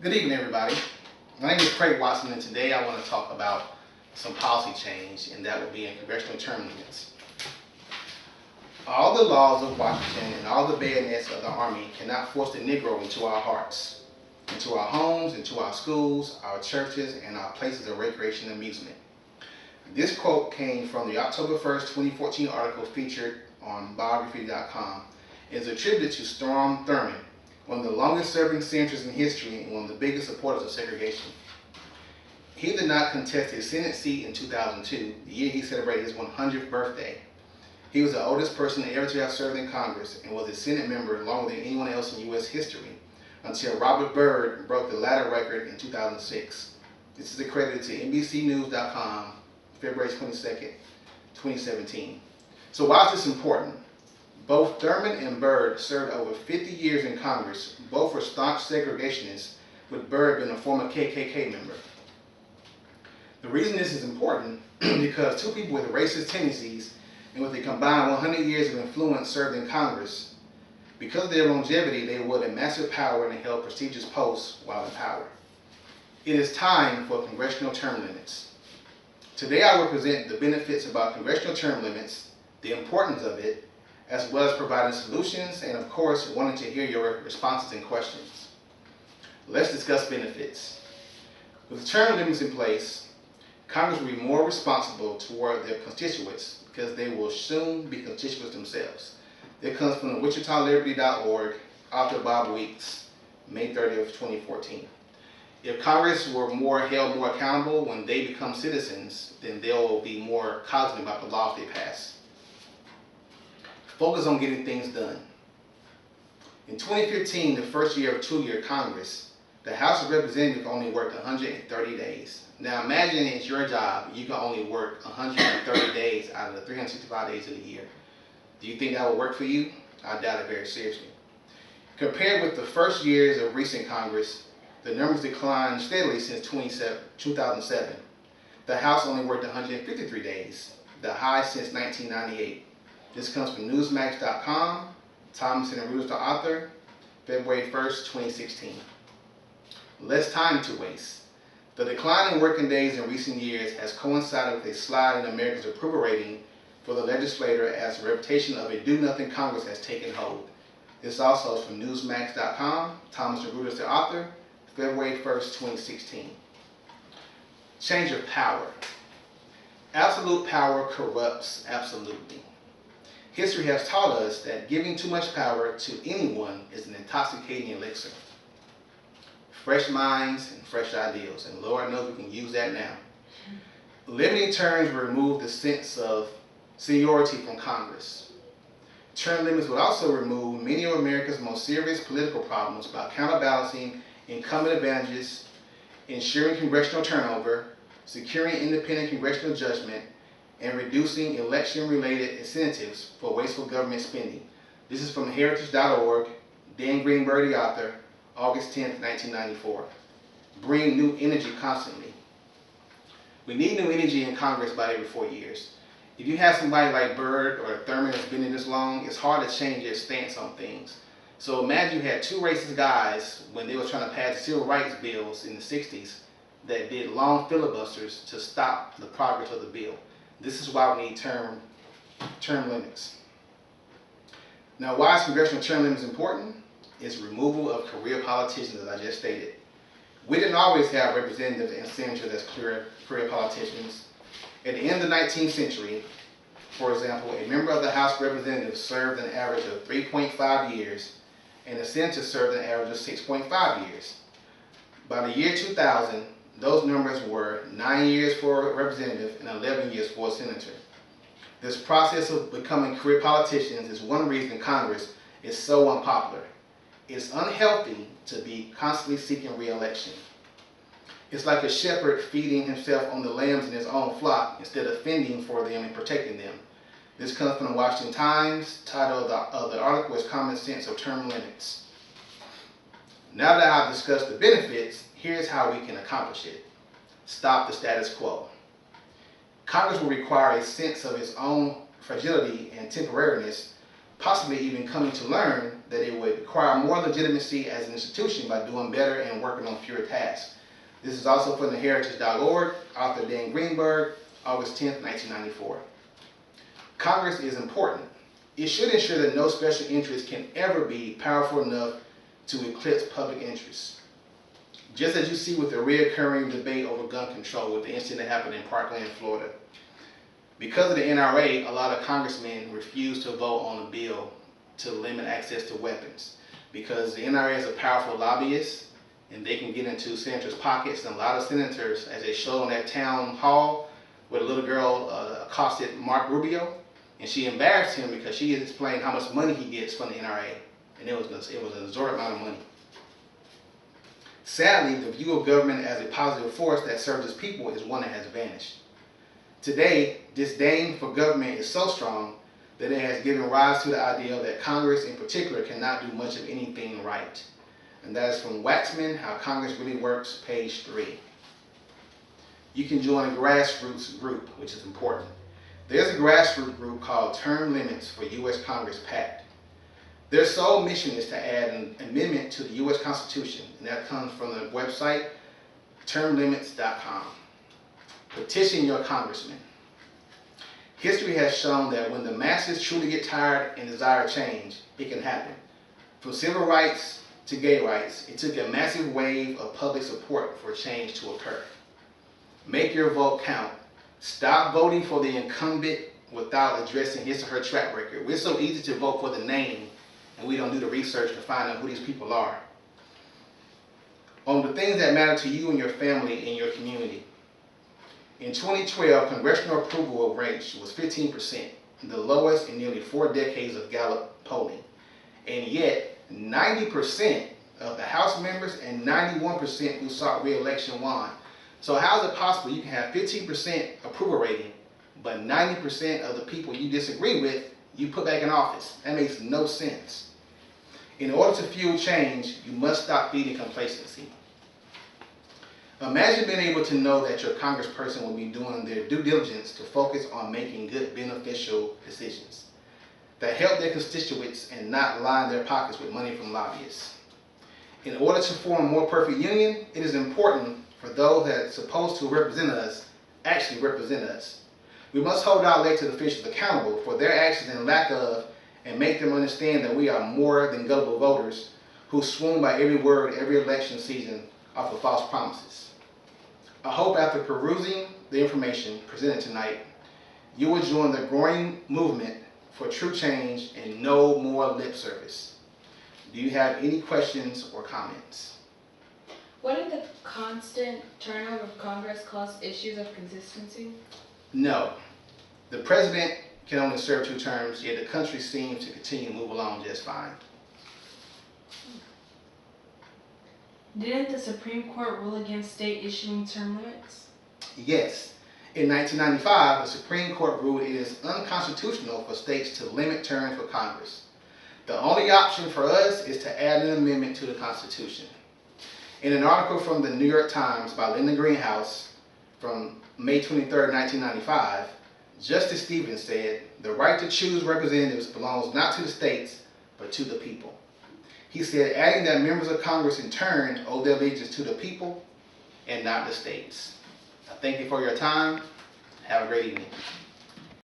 Good evening, everybody. My name is Craig Watson, and today I want to talk about some policy change, and that will be in congressional term limits. All the laws of Washington and all the bayonets of the Army cannot force the Negro into our hearts, into our homes, into our schools, our churches, and our places of recreation and amusement. This quote came from the October 1st, 2014 article featured on biography.com. It is attributed to Strom Thurmond, one of the longest serving senators in history and one of the biggest supporters of segregation. He did not contest his Senate seat in 2002, the year he celebrated his 100th birthday. He was the oldest person ever to have served in Congress and was a Senate member longer than anyone else in U.S. history, until Robert Byrd broke the latter record in 2006. This is accredited to NBCnews.com, February 22nd, 2017. So why is this important? Both Thurmond and Byrd served over 50 years in Congress. Both were staunch segregationists, with Byrd being a former KKK member. The reason this is important because two people with racist tendencies and with a combined 100 years of influence served in Congress. Because of their longevity, they wielded massive power and held prestigious posts while in power. It is time for congressional term limits. Today I will present the benefits about congressional term limits, the importance of it, as well as providing solutions, and of course, wanting to hear your responses and questions. Let's discuss benefits. With term limits in place, Congress will be more responsible toward their constituents because they will soon be constituents themselves. That comes from the WichitaLiberty.org, author Bob Weeks, May 30th, 2014. If Congress were held more accountable when they become citizens, then they will be more cognizant about the laws they pass. Focus on getting things done. In 2015, the first year of two-year Congress, the House of Representatives only worked 130 days. Now imagine it's your job, you can only work 130 days out of the 365 days of the year. Do you think that will work for you? I doubt it very seriously. Compared with the first years of recent Congress, the numbers declined steadily since 2007. The House only worked 153 days, the high since 1998. This comes from Newsmax.com, Thomas and Reuters, the author, February 1st, 2016. Less time to waste. The decline in working days in recent years has coincided with a slide in America's approval rating for the legislator as the reputation of a do-nothing Congress has taken hold. This also is from Newsmax.com, Thomas and Reuters, the author, February 1st, 2016. Change of power. Absolute power corrupts absolutely. History has taught us that giving too much power to anyone is an intoxicating elixir. Fresh minds and fresh ideals, and Lord knows we can use that now. Limiting terms will remove the sense of seniority from Congress. Term limits would also remove many of America's most serious political problems by counterbalancing incumbent advantages, ensuring congressional turnover, securing independent congressional judgment, and reducing election-related incentives for wasteful government spending. This is from Heritage.org, Dan Greenberg, the author, August 10th, 1994. Bring new energy constantly. We need new energy in Congress about every 4 years. If you have somebody like Byrd or Thurmond that's been in this long, it's hard to change their stance on things. So imagine you had two racist guys when they were trying to pass the civil rights bills in the 60s that did long filibusters to stop the progress of the bill. This is why we need term limits. Now, why is congressional term limits important? It's removal of career politicians, as I just stated. We didn't always have representatives and senators as career politicians. At the end of the 19th century, for example, a member of the House of Representatives served an average of 3.5 years, and a senator served an average of 6.5 years. By the year 2000, those numbers were 9 years for a representative and 11 years for a senator. This process of becoming career politicians is one reason Congress is so unpopular. It's unhealthy to be constantly seeking re-election. It's like a shepherd feeding himself on the lambs in his own flock instead of fending for them and protecting them. This comes from the Washington Times. Title of the article is Common Sense of Term Limits. Now that I've discussed the benefits, here's how we can accomplish it. Stop the status quo. Congress will require a sense of its own fragility and temporariness possibly even coming to learn that it would acquire more legitimacy as an institution by doing better and working on fewer tasks. This is also from the heritage.org, author Dan Greenberg, August 10, 1994. Congress is important. It should ensure that no special interest can ever be powerful enough to eclipse public interest. Just as you see with the reoccurring debate over gun control with the incident that happened in Parkland, Florida. Because of the NRA, a lot of congressmen refused to vote on a bill to limit access to weapons. Because the NRA is a powerful lobbyist and they can get into senators' pockets, and a lot of senators, as they showed on that town hall, where a little girl accosted Mark Rubio, and she embarrassed him because she explained how much money he gets from the NRA, and it was an exorbitant amount of money. Sadly, the view of government as a positive force that serves its people is one that has vanished. Today, disdain for government is so strong that it has given rise to the idea that Congress in particular cannot do much of anything right. And that is from Waxman, How Congress Really Works, page 3. You can join a grassroots group, which is important. There's a grassroots group called Term Limits for U.S. Congress PACT. Their sole mission is to add an amendment to the U.S. Constitution, and that comes from the website termlimits.com. Petition your congressman. History has shown that when the masses truly get tired and desire change, it can happen. From civil rights to gay rights, it took a massive wave of public support for change to occur. Make your vote count. Stop voting for the incumbent without addressing his or her track record. We're so easy to vote for the name, and we don't do the research to find out who these people are. On the things that matter to you and your family and your community. In 2012, congressional approval rate was 15%, the lowest in nearly 4 decades of Gallup polling. And yet, 90% of the House members and 91% who sought re-election won. So how is it possible you can have 15% approval rating, but 90% of the people you disagree with, you put back in office? That makes no sense. In order to fuel change, you must stop feeding complacency. Imagine being able to know that your congressperson will be doing their due diligence to focus on making good, beneficial decisions that help their constituents and not line their pockets with money from lobbyists. In order to form a more perfect union, it is important for those that are supposed to represent us actually represent us. We must hold our elected officials accountable for their actions and lack of, and make them understand that we are more than gullible voters who swoon by every word every election season off of false promises. I hope after perusing the information presented tonight, you will join the growing movement for true change and no more lip service. Do you have any questions or comments? Wouldn't the constant turnover of Congress cause issues of consistency? No. The president can only serve 2 terms, yet the country seems to continue to move along just fine. Didn't the Supreme Court rule against state issuing term limits? Yes. In 1995, the Supreme Court ruled it is unconstitutional for states to limit terms for Congress. The only option for us is to add an amendment to the Constitution. In an article from the New York Times by Linda Greenhouse from May 23, 1995, Justice Stevens said, "The right to choose representatives belongs not to the states, but to the people." He said, adding that members of Congress in turn owe their allegiance to the people and not the states. I thank you for your time. Have a great evening.